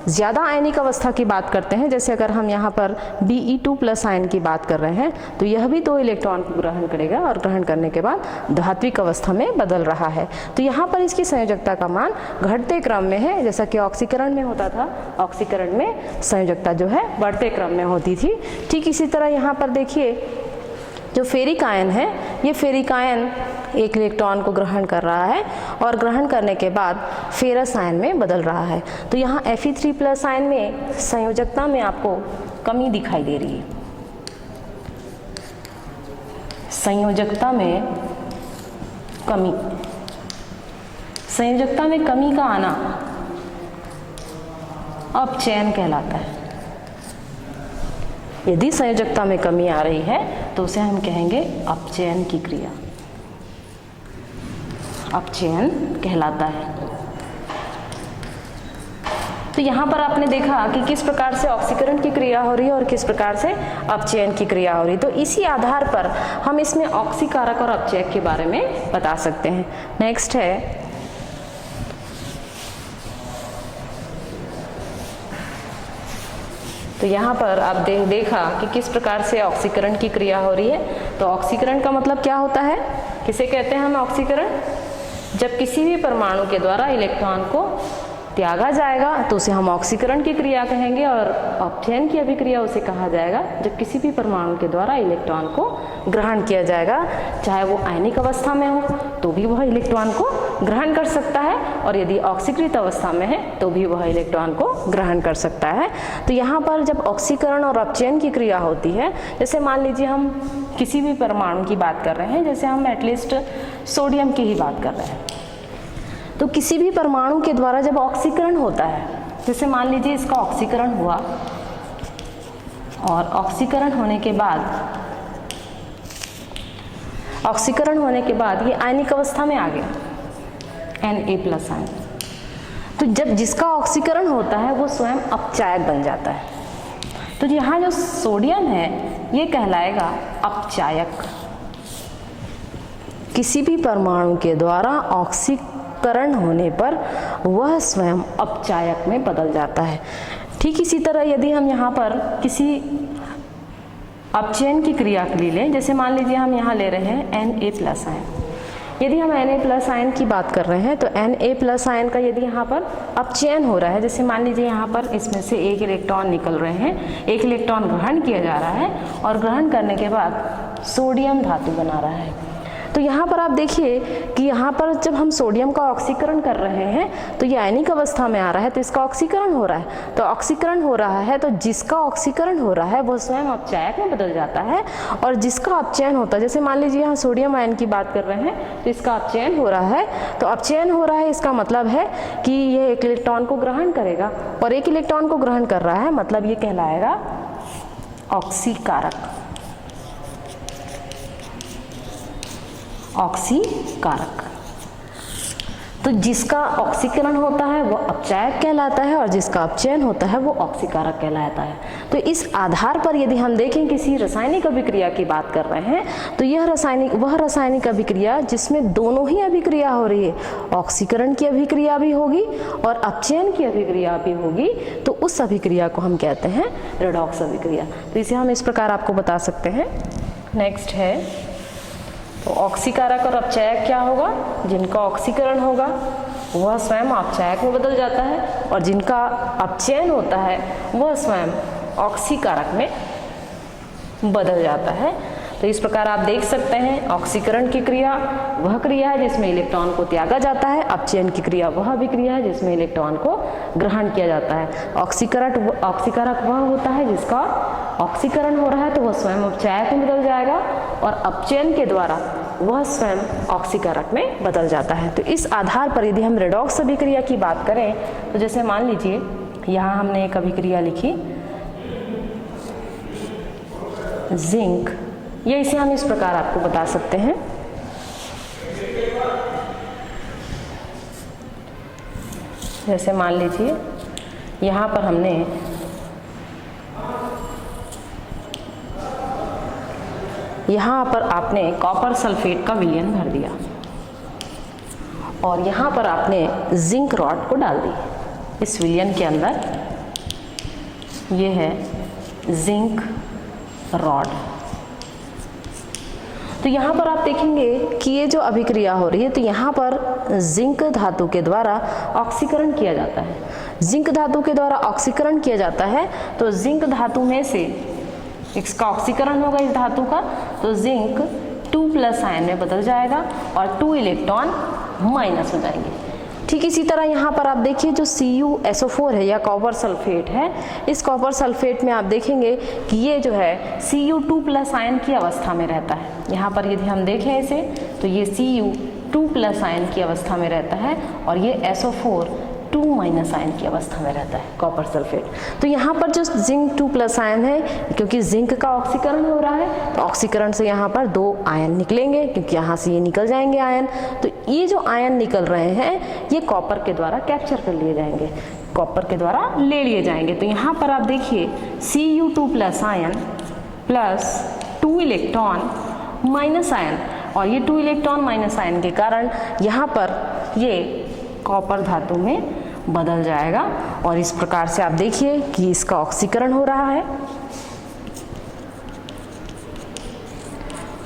ज़्यादा आयनिक अवस्था की बात करते हैं, जैसे अगर हम यहाँ पर Be2+ आयन की बात कर रहे हैं तो यह भी 2 इलेक्ट्रॉन को ग्रहण करेगा और ग्रहण करने के बाद धात्विक अवस्था में बदल रहा है। तो यहाँ पर इसकी संयोजकता का मान घटते क्रम में है, जैसा कि ऑक्सीकरण में होता था। ऑक्सीकरण में संयोजकता जो है बढ़ते क्रम में होती थी। ठीक इसी तरह यहाँ पर देखिए जो फेरिक आयन है, ये फेरिक आयन एक इलेक्ट्रॉन को ग्रहण कर रहा है और ग्रहण करने के बाद फेरस आयन में बदल रहा है। तो यहाँ Fe3+ आयन में संयोजकता में आपको कमी दिखाई दे रही है। संयोजकता में कमी, संयोजकता में कमी का आना अपचयन कहलाता है। यदि संयोजकता में कमी आ रही है तो उसे हम कहेंगे अपचयन की क्रिया, अपचयन कहलाता है। तो यहाँ पर आपने देखा कि किस प्रकार से ऑक्सीकरण की क्रिया हो रही है और किस प्रकार से अपचयन की क्रिया हो रही है। तो इसी आधार पर हम इसमें ऑक्सीकारक और अपचयक के बारे में बता सकते हैं। नेक्स्ट है तो यहाँ पर आप देखा कि किस प्रकार से ऑक्सीकरण की क्रिया हो रही है। तो ऑक्सीकरण का मतलब क्या होता है, किसे कहते हैं हम ऑक्सीकरण? जब किसी भी परमाणु के द्वारा इलेक्ट्रॉन को त्यागा जाएगा तो उसे हम ऑक्सीकरण की क्रिया कहेंगे, और अपचयन की अभिक्रिया उसे कहा जाएगा जब किसी भी परमाणु के द्वारा इलेक्ट्रॉन को ग्रहण किया जाएगा, चाहे वो आयनिक अवस्था में हो तो भी वह इलेक्ट्रॉन को ग्रहण कर सकता है, और यदि ऑक्सीकृत अवस्था में है तो भी वह इलेक्ट्रॉन को ग्रहण कर सकता है। तो यहाँ पर जब ऑक्सीकरण और अपचयन की क्रिया होती है, जैसे मान लीजिए हम किसी भी परमाणु की बात कर रहे हैं, जैसे हम एटलीस्ट सोडियम की ही बात कर रहे हैं, तो किसी भी परमाणु के द्वारा जब ऑक्सीकरण होता है, जैसे मान लीजिए इसका ऑक्सीकरण हुआ और ऑक्सीकरण होने के बाद ये आयनिक अवस्था में आ गया Na+ आयन। तो जब जिसका ऑक्सीकरण होता है वो स्वयं अपचायक बन जाता है। तो यहाँ जो सोडियम है ये कहलाएगा अपचायक। किसी भी परमाणु के द्वारा ऑक्सीकरण होने पर वह स्वयं अपचायक में बदल जाता है। ठीक इसी तरह यदि हम यहाँ पर किसी अपचयन की क्रिया के लिए लें, जैसे मान लीजिए हम यहाँ ले रहे हैं Na+ आयन। यदि हम Na+ आयन की बात कर रहे हैं तो Na+ आयन का यदि यहाँ पर अपचयन हो रहा है, जैसे मान लीजिए यहाँ पर इसमें से एक इलेक्ट्रॉन निकल रहे हैं, एक इलेक्ट्रॉन ग्रहण किया जा रहा है और ग्रहण करने के बाद सोडियम धातु बना रहा है। तो यहाँ पर आप देखिए कि यहाँ पर जब हम सोडियम का ऑक्सीकरण कर रहे हैं तो ये आयनिक अवस्था में आ रहा है, तो इसका ऑक्सीकरण हो रहा है। तो ऑक्सीकरण हो रहा है तो जिसका ऑक्सीकरण हो रहा है वो स्वयं अपचायक में बदल जाता है, और जिसका अपचयन होता है, जैसे मान लीजिए यहाँ सोडियम आयन की बात कर रहे हैं तो इसका अपचयन हो रहा है। तो अपचयन हो रहा है इसका मतलब है कि यह एक इलेक्ट्रॉन को ग्रहण करेगा, और एक इलेक्ट्रॉन को ग्रहण कर रहा है मतलब ये कहलाएगा ऑक्सीकारक। ऑक्सीकारक। तो जिसका ऑक्सीकरण होता है वो अपचायक कहलाता है और जिसका अपचयन होता है वो ऑक्सीकारक कहलाता है। तो इस आधार पर यदि हम देखें किसी रासायनिक अभिक्रिया की बात कर रहे हैं तो यह रासायनिक अभिक्रिया जिसमें दोनों ही अभिक्रिया हो रही है, ऑक्सीकरण की अभिक्रिया भी होगी और अपचयन की अभिक्रिया भी होगी, तो उस अभिक्रिया को हम कहते हैं रेडॉक्स अभिक्रिया। तो इसे हम इस प्रकार आपको बता सकते हैं। नेक्स्ट है तो ऑक्सीकारक और अपचायक क्या होगा? जिनका ऑक्सीकरण होगा वह स्वयं अपचायक में बदल जाता है, और जिनका अपचयन होता है वह स्वयं ऑक्सीकारक में बदल जाता है। तो इस प्रकार आप देख सकते हैं ऑक्सीकरण की क्रिया वह क्रिया है जिसमें इलेक्ट्रॉन को त्यागा जाता है, अपचयन की क्रिया वह अभिक्रिया है जिसमें इलेक्ट्रॉन को ग्रहण किया जाता है। ऑक्सीकारक वह होता है जिसका ऑक्सीकरण हो रहा है तो वह स्वयं अपचायक में बदल जाएगा, और अपचयन के द्वारा वह स्वयं ऑक्सीकारक में बदल जाता है। तो इस आधार पर यदि हम रेडॉक्स अभिक्रिया की बात करें तो जैसे मान लीजिए यहाँ हमने एक अभिक्रिया लिखी जिंक, ये इसे हम इस प्रकार आपको बता सकते हैं। जैसे मान लीजिए यहाँ पर हमने आपने कॉपर सल्फेट का विलयन भर दिया और यहाँ पर आपने जिंक रॉड को डाल दी इस विलयन के अंदर। ये है जिंक रॉड। तो यहाँ पर आप देखेंगे कि ये जो अभिक्रिया हो रही है तो यहाँ पर जिंक धातु के द्वारा ऑक्सीकरण किया जाता है। जिंक धातु के द्वारा ऑक्सीकरण किया जाता है तो जिंक धातु में से इसका ऑक्सीकरण होगा इस धातु का, तो जिंक 2+ आयन में बदल जाएगा और 2 इलेक्ट्रॉन माइनस हो जाएंगे। ठीक इसी तरह यहाँ पर आप देखिए जो CuSO4 है या कॉपर सल्फेट है, इस कॉपर सल्फेट में आप देखेंगे कि ये जो है Cu2+ आयन की अवस्था में रहता है। यहाँ पर यदि हम देखें इसे तो ये Cu2+ आयन की अवस्था में रहता है और ये SO4 2- आयन की अवस्था में रहता है कॉपर सल्फेट। तो यहाँ पर जो जिंक 2+ आयन है, क्योंकि जिंक का ऑक्सीकरण हो रहा है तो ऑक्सीकरण से यहाँ पर 2 आयन निकलेंगे, क्योंकि यहाँ से ये निकल जाएंगे आयन। तो ये जो आयन निकल रहे हैं ये कॉपर के द्वारा कैप्चर कर लिए जाएंगे, कॉपर के द्वारा ले लिए जाएंगे। तो यहाँ पर आप देखिए Cu2+ ion plus 2 electron minus ion, और ये 2 इलेक्ट्रॉन माइनस आयन के कारण यहाँ पर ये कॉपर धातु में बदल जाएगा और इस प्रकार से आप देखिए कि इसका ऑक्सीकरण हो रहा है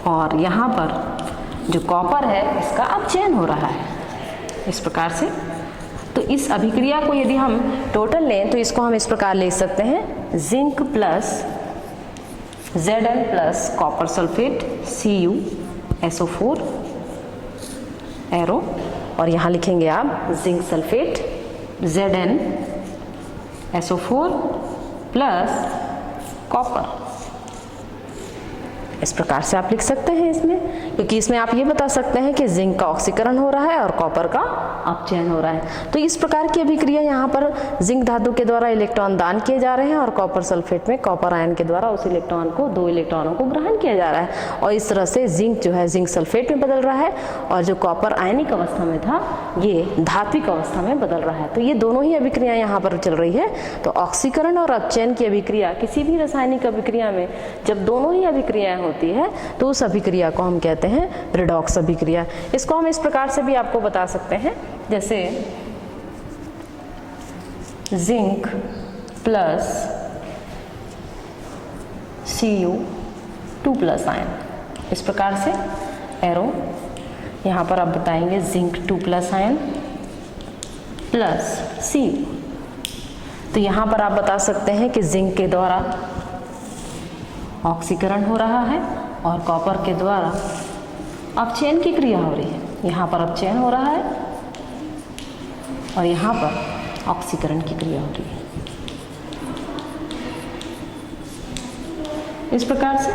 और यहाँ पर जो कॉपर है इसका अपचयन हो रहा है इस प्रकार से। तो इस अभिक्रिया को यदि हम टोटल लें तो इसको हम इस प्रकार ले सकते हैं, zinc plus Zn plus copper sulphate CuSO4 arrow, और यहाँ लिखेंगे आप zinc sulphate ZnSO4 plus copper. इस प्रकार से आप लिख सकते हैं इसमें, क्योंकि इसमें आप ये बता सकते हैं कि जिंक का ऑक्सीकरण हो रहा है और कॉपर का अपचयन हो रहा है। तो इस प्रकार की अभिक्रिया यहाँ पर जिंक धातु के द्वारा इलेक्ट्रॉन दान किए जा रहे हैं और कॉपर सल्फेट में कॉपर आयन के द्वारा उस इलेक्ट्रॉन को 2 इलेक्ट्रॉनों को ग्रहण किया जा रहा है और इस तरह से जिंक जो है जिंक सल्फेट में बदल रहा है और जो कॉपर आयनिक अवस्था में था ये धात्विक अवस्था में बदल रहा है। तो ये दोनों ही अभिक्रिया यहाँ पर चल रही है। तो ऑक्सीकरण और अपचयन की अभिक्रिया किसी भी रासायनिक अभिक्रिया में जब दोनों ही अभिक्रियाएं होती है तो उस अभिक्रिया को हम कहते हैं रिडॉक्स अभिक्रिया। इसको हम इस प्रकार से भी आपको बता सकते हैं, जैसे जिंक प्लस Cu2+ आयन, इस प्रकार से एरो यहाँ पर आप बताएंगे जिंक 2+ आयन प्लस Cu। तो यहाँ पर आप बता सकते हैं कि जिंक के द्वारा ऑक्सीकरण हो रहा है और कॉपर के द्वारा अपचयन की क्रिया हो रही है। यहाँ पर अपचयन हो रहा है और यहाँ पर ऑक्सीकरण की क्रिया हो रही है इस प्रकार से।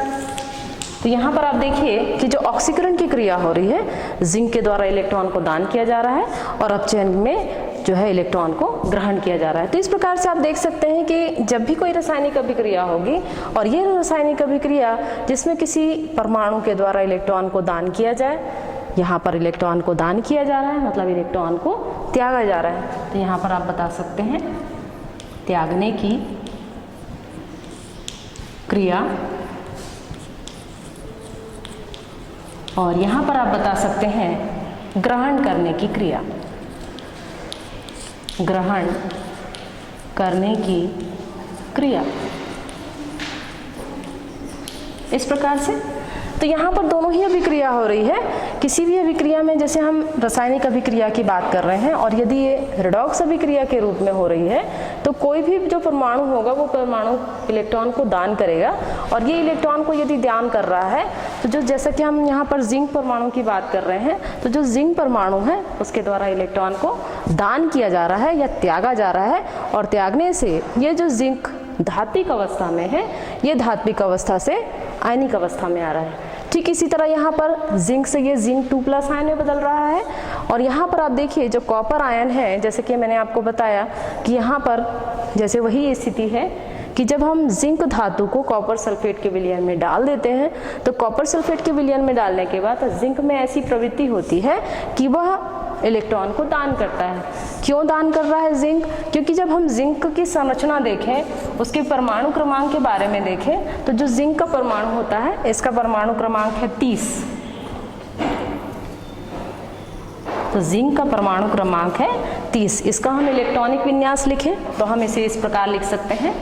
तो यहाँ पर आप देखिए कि जो ऑक्सीकरण की क्रिया हो रही है जिंक के द्वारा इलेक्ट्रॉन को दान किया जा रहा है और अपचयन में जो है इलेक्ट्रॉन को ग्रहण किया जा रहा है। तो इस प्रकार से आप देख सकते हैं कि जब भी कोई रासायनिक अभिक्रिया होगी और ये रासायनिक अभिक्रिया जिसमें किसी परमाणु के द्वारा इलेक्ट्रॉन को दान किया जाए, यहाँ पर इलेक्ट्रॉन को दान किया जा रहा है मतलब इलेक्ट्रॉन को त्यागा जा रहा है। तो यहाँ पर आप बता सकते हैं त्यागने की क्रिया, और यहाँ पर आप बता सकते हैं ग्रहण करने की क्रिया, ग्रहण करने की क्रिया इस प्रकार से। तो यहाँ पर दोनों ही अभिक्रिया हो रही है। किसी भी अभिक्रिया में जैसे हम रासायनिक अभिक्रिया की बात कर रहे हैं और यदि ये रिडॉक्स अभिक्रिया के रूप में हो रही है तो कोई भी जो परमाणु होगा वो परमाणु इलेक्ट्रॉन को दान करेगा और ये इलेक्ट्रॉन को यदि दान कर रहा है तो जो जैसा कि हम यहाँ पर जिंक परमाणु की बात कर रहे हैं तो जो जिंक परमाणु है उसके द्वारा इलेक्ट्रॉन को दान किया जा रहा है या त्यागा जा रहा है और त्यागने से ये जो जिंक धात्विक अवस्था में है ये धात्विक अवस्था से आयनिक अवस्था में आ रहा है। ठीक इसी तरह यहाँ पर जिंक से ये जिंक 2+ आयन में बदल रहा है और यहाँ पर आप देखिए जो कॉपर आयन है जैसे कि मैंने आपको बताया कि यहाँ पर जैसे वही स्थिति है कि जब हम जिंक धातु को कॉपर सल्फेट के विलयन में डाल देते हैं तो कॉपर सल्फेट के विलयन में डालने के बाद जिंक में ऐसी प्रवृत्ति होती है कि वह इलेक्ट्रॉन को दान करता है। क्यों दान कर रहा है जिंक? क्योंकि जब हम जिंक की संरचना देखें, उसके परमाणु क्रमांक के बारे में देखें तो जो जिंक का परमाणु होता है इसका परमाणु क्रमांक है 30। तो जिंक का परमाणु क्रमांक है 30। इसका हम इलेक्ट्रॉनिक विन्यास लिखें तो हम इसे इस प्रकार लिख सकते हैं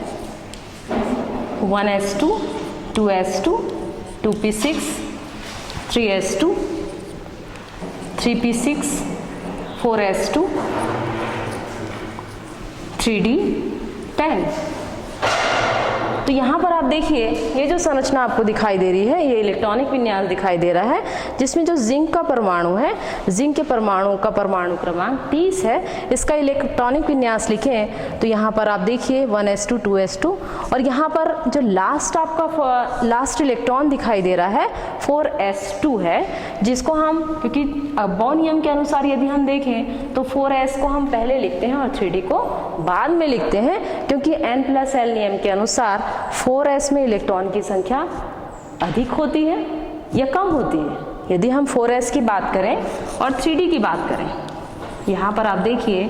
1s2 2s2 2p6 3s2 3p6 4s2 3d10। तो यहाँ पर आप देखिए ये जो संरचना आपको दिखाई दे रही है, ये इलेक्ट्रॉनिक विन्यास दिखाई दे रहा है, जिसमें जो जिंक का परमाणु है, जिंक के परमाणु का परमाणु क्रमांक 30 है। इसका इलेक्ट्रॉनिक विन्यास लिखें तो यहाँ पर आप देखिए 1s2 2s2, और यहाँ पर जो लास्ट आपका लास्ट इलेक्ट्रॉन दिखाई दे रहा है 4s2 है, जिसको हम, क्योंकि बॉर्न नियम के अनुसार यदि हम देखें तो 4s को हम पहले लिखते हैं और 3d को बाद में लिखते हैं, क्योंकि n+l नियम के अनुसार 4s में इलेक्ट्रॉन की संख्या अधिक होती है या कम होती है। यदि हम 4s की बात करें और 3d की बात करें, यहाँ पर आप देखिए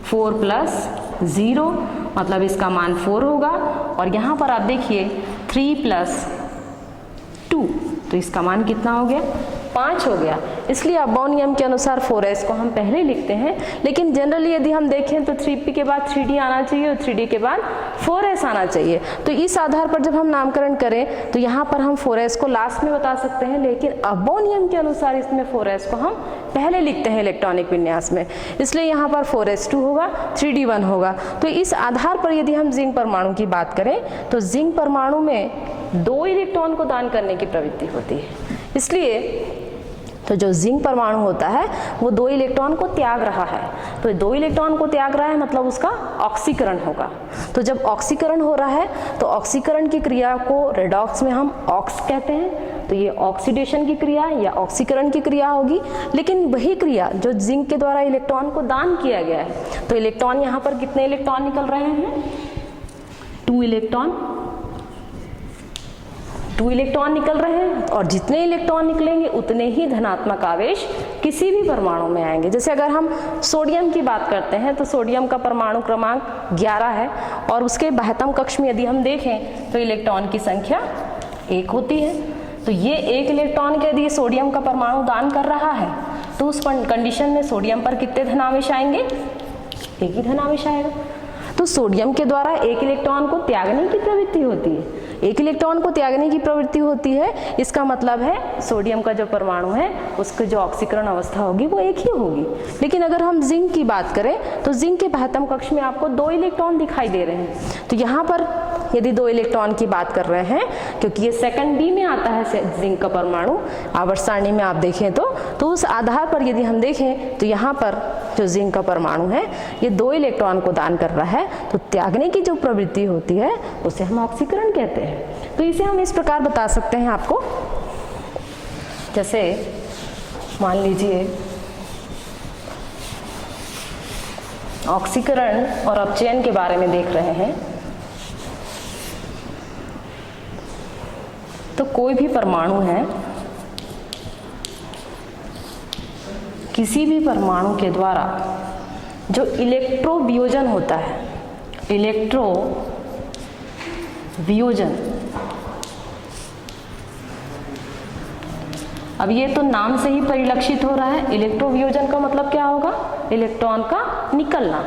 4 + 0 मतलब इसका मान 4 होगा, और यहाँ पर आप देखिए 3 + 2 तो इसका मान कितना हो गया, 5 हो गया। इसलिए अब बॉर्न नियम के अनुसार 4s को हम पहले लिखते हैं, लेकिन जनरली यदि हम देखें तो 3p के बाद 3d आना चाहिए और 3d के बाद 4s आना चाहिए। तो इस आधार पर जब हम नामकरण करें तो यहाँ पर हम 4s को लास्ट में बता सकते हैं, लेकिन अब बॉर्न नियम के अनुसार इसमें 4s को हम पहले लिखते हैं इलेक्ट्रॉनिक विन्यास में, इसलिए यहाँ पर 4s2 होगा, 3d 1 होगा। तो इस आधार पर यदि हम जिंक परमाणु की बात करें तो जिंक परमाणु में 2 इलेक्ट्रॉन को दान करने की प्रवृत्ति होती है, इसलिए तो जो जिंक परमाणु होता है वो 2 इलेक्ट्रॉन को त्याग रहा है। तो 2 इलेक्ट्रॉन को त्याग रहा है मतलब उसका ऑक्सीकरण होगा। तो जब ऑक्सीकरण हो रहा है तो ऑक्सीकरण की क्रिया को रेडॉक्स में हम ऑक्स कहते हैं। तो ये ऑक्सीडेशन की क्रिया या ऑक्सीकरण की क्रिया होगी, लेकिन वही क्रिया जो जिंक के द्वारा इलेक्ट्रॉन को दान किया गया है। तो इलेक्ट्रॉन यहाँ पर कितने इलेक्ट्रॉन निकल रहे हैं, 2 इलेक्ट्रॉन निकल रहे हैं, और जितने इलेक्ट्रॉन निकलेंगे उतने ही धनात्मक आवेश किसी भी परमाणु में आएंगे। जैसे अगर हम सोडियम की बात करते हैं तो सोडियम का परमाणु क्रमांक 11 है, और उसके बाह्यतम कक्ष में यदि हम देखें तो इलेक्ट्रॉन की संख्या 1 होती है। तो ये 1 इलेक्ट्रॉन के यदि सोडियम का परमाणु दान कर रहा है तो उस कंडीशन में सोडियम पर कितने धनावेश आएंगे, 1 ही धनावेश आएगा। तो सोडियम के द्वारा 1 इलेक्ट्रॉन को त्यागने की प्रवृत्ति होती है, 1 इलेक्ट्रॉन को त्यागने की प्रवृत्ति होती है। इसका मतलब है सोडियम का जो परमाणु है उसकी जो ऑक्सीकरण अवस्था होगी वो 1 ही होगी। लेकिन अगर हम जिंक की बात करें तो जिंक के बाह्यतम कक्ष में आपको 2 इलेक्ट्रॉन दिखाई दे रहे हैं। तो यहाँ पर यदि 2 इलेक्ट्रॉन की बात कर रहे हैं, क्योंकि ये सेकंड डी में आता है जिंक का परमाणु आवर्त सारणी में आप देखें तो उस आधार पर यदि हम देखें तो यहाँ पर जो जिंक का परमाणु है ये 2 इलेक्ट्रॉन को दान कर रहा है, तो त्यागने की जो प्रवृत्ति होती है उसे हम ऑक्सीकरण कहते हैं। तो इसे हम इस प्रकार बता सकते हैं आपको, जैसे मान लीजिए ऑक्सीकरण और अपचयन के बारे में देख रहे हैं, तो कोई भी परमाणु है, किसी भी परमाणु के द्वारा जो इलेक्ट्रो वियोजन होता है, इलेक्ट्रो वियोजन, अब ये तो नाम से ही परिलक्षित हो रहा है। इलेक्ट्रो वियोजन का मतलब क्या होगा, इलेक्ट्रॉन का निकलना।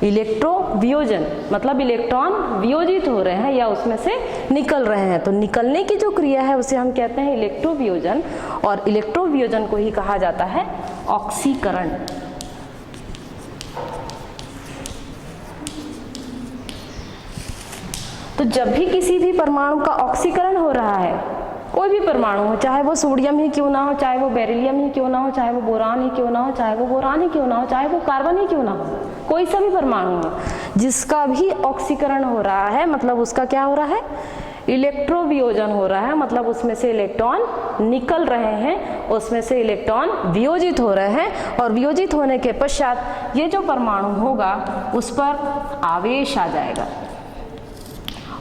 इलेक्ट्रो वियोजन मतलब इलेक्ट्रॉन वियोजित हो रहे हैं या उसमें से निकल रहे हैं। तो निकलने की जो क्रिया है उसे हम कहते हैं इलेक्ट्रो वियोजन, और इलेक्ट्रो वियोजन को ही कहा जाता है ऑक्सीकरण। तो जब भी किसी भी परमाणु का ऑक्सीकरण हो रहा है, कोई भी परमाणु हो, चाहे वो सोडियम ही क्यों ना हो, चाहे वो बेरिलियम ही क्यों ना हो, चाहे वो बोरान ही क्यों ना हो, चाहे वो बोरान ही क्यों ना हो, चाहे वो कार्बन ही क्यों ना हो, कोई सा भी परमाणु हो, जिसका भी ऑक्सीकरण हो रहा है मतलब उसका क्या हो रहा है, इलेक्ट्रो वियोजन हो रहा है। मतलब उसमें से इलेक्ट्रॉन निकल रहे हैं, उसमें से इलेक्ट्रॉन वियोजित हो रहे हैं, और वियोजित होने के पश्चात ये जो परमाणु होगा उस पर आवेश आ जाएगा।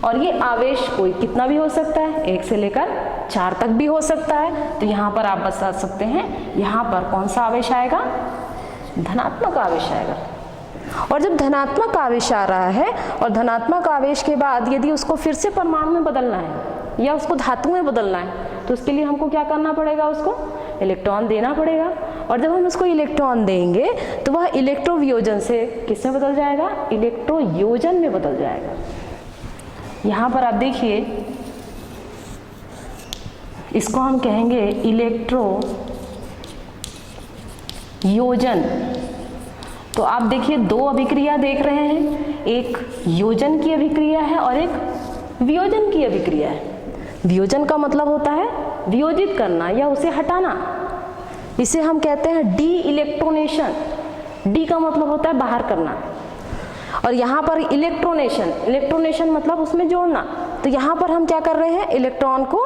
और ये आवेश कोई कितना भी हो सकता है, 1 से लेकर 4 तक भी हो सकता है। तो यहाँ पर आप बता सकते हैं यहाँ पर कौन सा आवेश आएगा, धनात्मक आवेश आएगा। और जब धनात्मक आवेश आ रहा है और धनात्मक आवेश के बाद यदि उसको फिर से परमाणु में बदलना है या उसको धातु में बदलना है, तो उसके लिए हमको क्या करना पड़ेगा, उसको इलेक्ट्रॉन देना पड़ेगा। और जब हम उसको इलेक्ट्रॉन देंगे तो वह इलेक्ट्रो वियोजन से किस में बदल जाएगा, इलेक्ट्रो योजन में बदल जाएगा। यहाँ पर आप देखिए इसको हम कहेंगे इलेक्ट्रो योजन। तो आप देखिए 2 अभिक्रिया देख रहे हैं, एक योजन की अभिक्रिया है और एक वियोजन की अभिक्रिया है। वियोजन का मतलब होता है वियोजित करना या उसे हटाना। इसे हम कहते हैं डी इलेक्ट्रोनेशन। डी का मतलब होता है बाहर करना, और यहाँ पर इलेक्ट्रोनेशन, इलेक्ट्रोनेशन मतलब उसमें जोड़ना। तो यहाँ पर हम क्या कर रहे हैं, इलेक्ट्रॉन को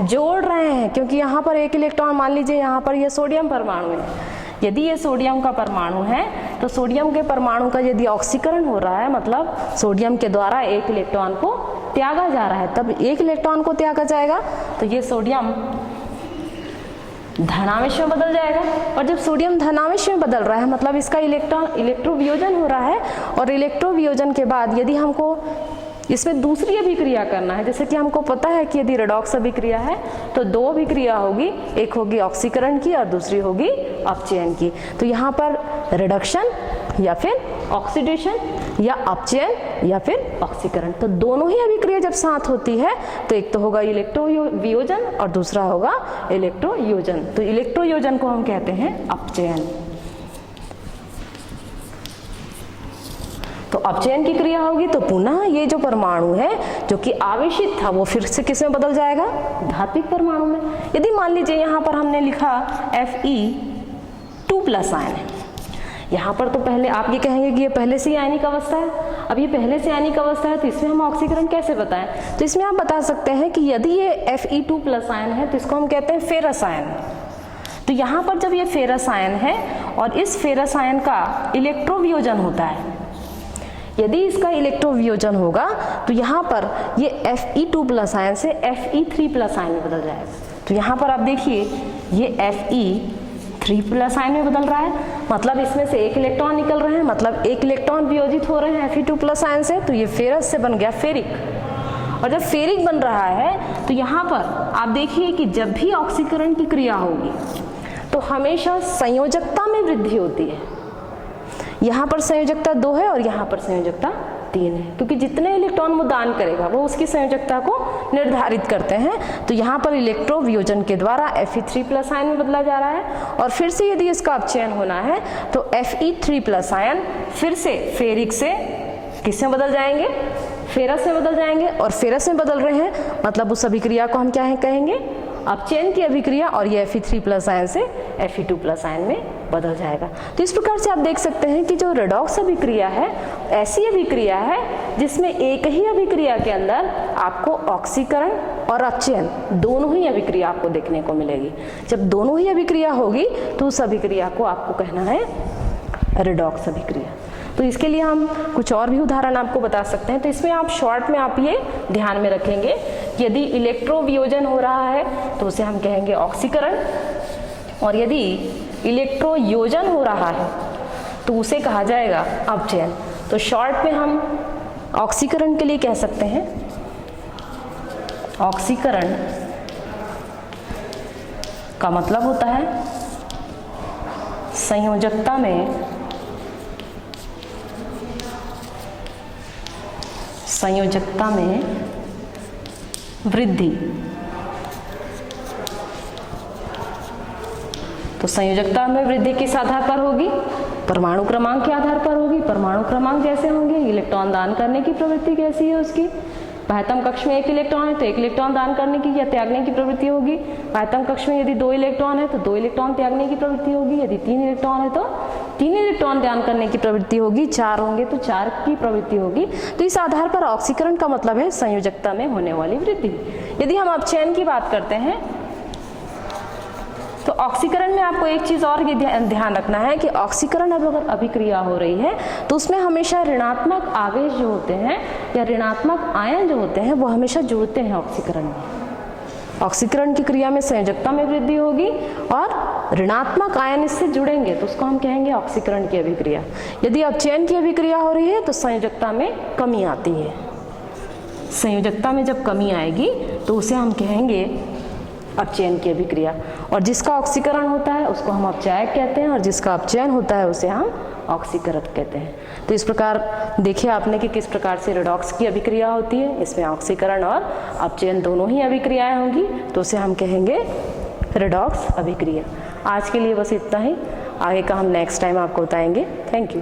जोड़ रहे हैं, क्योंकि यहाँ पर एक इलेक्ट्रॉन, मान लीजिए यहाँ पर ये सोडियम परमाणु है। यदि ये सोडियम का परमाणु है तो सोडियम के परमाणु का यदि ऑक्सीकरण हो रहा है, मतलब सोडियम के द्वारा एक इलेक्ट्रॉन को त्यागा जा रहा है, तब एक इलेक्ट्रॉन को त्यागा जाएगा तो ये सोडियम धनावेश में बदल जाएगा। और जब सोडियम धनावेश में बदल रहा है मतलब इसका इलेक्ट्रोवियोजन हो रहा है, और इलेक्ट्रोवियोजन के बाद यदि हमको इसमें दूसरी अभिक्रिया करना है, जैसे कि हमको पता है कि यदि रेडॉक्स अभिक्रिया है तो दो अभिक्रिया होगी, एक होगी ऑक्सीकरण की और दूसरी होगी अपचयन की। तो यहाँ पर रिडक्शन या फिर ऑक्सीडेशन या अपचयन या फिर ऑक्सीकरण, तो दोनों ही अभिक्रिया जब साथ होती है तो एक तो होगा इलेक्ट्रोवियोजन और दूसरा होगा इलेक्ट्रोयोजन। तो इलेक्ट्रोयोजन को हम कहते हैं अपचयन। तो अपचयन की क्रिया होगी तो पुनः ये जो परमाणु है जो कि आवेशित था वो फिर से किस में बदल जाएगा, धात्विक परमाणु में। यदि मान लीजिए यहाँ पर हमने लिखा Fe2+ आयन है, यहाँ पर तो पहले आप ये कहेंगे कि ये पहले से ही आयनिक अवस्था है। अब ये पहले से आयनिक अवस्था है तो इसमें हम ऑक्सीकरण कैसे बताएं, तो इसमें आप बता सकते हैं कि यदि ये Fe2+ आयन है तो इसको हम कहते हैं फेरस आयन। तो यहाँ पर जब ये फेरस आयन है और इस फेरस आयन का इलेक्ट्रोवियोजन होता है, यदि इसका इलेक्ट्रोवियोजन होगा तो यहाँ पर ये Fe2+ आयन से Fe3+ आयन में बदल जाएगा। तो यहाँ पर आप देखिए ये Fe3+ आयन में बदल रहा है, मतलब इसमें से एक इलेक्ट्रॉन निकल रहे हैं, मतलब एक इलेक्ट्रॉन वियोजित हो रहे हैं Fe2+ आयन से, तो ये फेरस से बन गया फेरिक। और जब फेरिक बन रहा है तो यहाँ पर आप देखिए कि जब भी ऑक्सीकरण की क्रिया होगी तो हमेशा संयोजकता में वृद्धि होती है। यहाँ पर संयोजकता 2 है और यहाँ पर संयोजकता 3 है, क्योंकि जितने इलेक्ट्रॉन वो दान करेगा वो उसकी संयोजकता को निर्धारित करते हैं। तो यहाँ पर इलेक्ट्रोवियोजन के द्वारा Fe3+ आयन में बदला जा रहा है, और फिर से यदि इसका अपचयन होना है तो Fe3+ आयन फिर से फेरिक से किस में बदल जाएंगे, फेरस में बदल जाएंगे। और फेरस में बदल रहे हैं मतलब उस अभिक्रिया को हम क्या है कहेंगे, अपचयन की अभिक्रिया, और ये Fe3+ आयन से Fe2+ आयन में बदल जाएगा। तो इस प्रकार से आप देख सकते हैं कि जो रेडॉक्स अभिक्रिया है ऐसी अभिक्रिया है जिसमें एक ही अभिक्रिया के अंदर आपको ऑक्सीकरण और अपचयन दोनों ही अभिक्रिया आपको देखने को मिलेगी। जब दोनों ही अभिक्रिया होगी तो उस अभिक्रिया को आपको कहना है रेडॉक्स अभिक्रिया। तो इसके लिए हम कुछ और भी उदाहरण आपको बता सकते हैं। तो इसमें आप शॉर्ट में आप ये ध्यान में रखेंगे कि यदि इलेक्ट्रोवियोजन हो रहा है तो उसे हम कहेंगे ऑक्सीकरण, और यदि इलेक्ट्रोयोजन हो रहा है तो उसे कहा जाएगा अपचयन। तो शॉर्ट में हम ऑक्सीकरण के लिए कह सकते हैं ऑक्सीकरण का मतलब होता है संयोजकता में वृद्धि। तो संयोजकता में वृद्धि किस आधार पर होगी, परमाणु क्रमांक के आधार पर होगी। परमाणु क्रमांक जैसे होंगे इलेक्ट्रॉन दान करने की प्रवृत्ति कैसी है उसकी, बाह्यतम कक्ष में एक इलेक्ट्रॉन है तो एक इलेक्ट्रॉन दान करने की या त्यागने की प्रवृत्ति होगी। बाह्यतम कक्ष में यदि 2 इलेक्ट्रॉन है तो 2 इलेक्ट्रॉन त्यागने की प्रवृत्ति होगी। यदि 3 इलेक्ट्रॉन है तो 3 इलेक्ट्रॉन दान करने की प्रवृत्ति होगी। 4 होंगे तो 4 की प्रवृत्ति होगी। तो इस आधार पर ऑक्सीकरण का मतलब है संयोजकता में होने वाली वृद्धि। यदि हम अपचयन की बात करते हैं तो ऑक्सीकरण में आपको एक चीज़ और ये ध्यान रखना है कि ऑक्सीकरण अब अगर अभिक्रिया हो रही है तो उसमें हमेशा ऋणात्मक आवेश जो होते हैं या ऋणात्मक आयन जो होते हैं वो हमेशा जुड़ते हैं ऑक्सीकरण में। ऑक्सीकरण की क्रिया में संयोजकता में वृद्धि होगी और ऋणात्मक आयन इससे जुड़ेंगे तो उसको हम कहेंगे ऑक्सीकरण की अभिक्रिया। यदि अपचयन की अभिक्रिया हो रही है तो संयोजकता में कमी आती है। संयोजकता में जब कमी आएगी तो उसे हम कहेंगे अपचयन की अभिक्रिया, और जिसका ऑक्सीकरण होता है उसको हम अपचायक कहते हैं और जिसका अपचयन होता है उसे हम ऑक्सीकरक कहते हैं। तो इस प्रकार देखिए आपने कि किस प्रकार से रेडॉक्स की अभिक्रिया होती है। इसमें ऑक्सीकरण और अपचयन दोनों ही अभिक्रियाएं होंगी तो उसे हम कहेंगे रेडॉक्स अभिक्रिया। आज के लिए बस इतना ही, आगे का हम नेक्स्ट टाइम आपको बताएंगे। Thank you.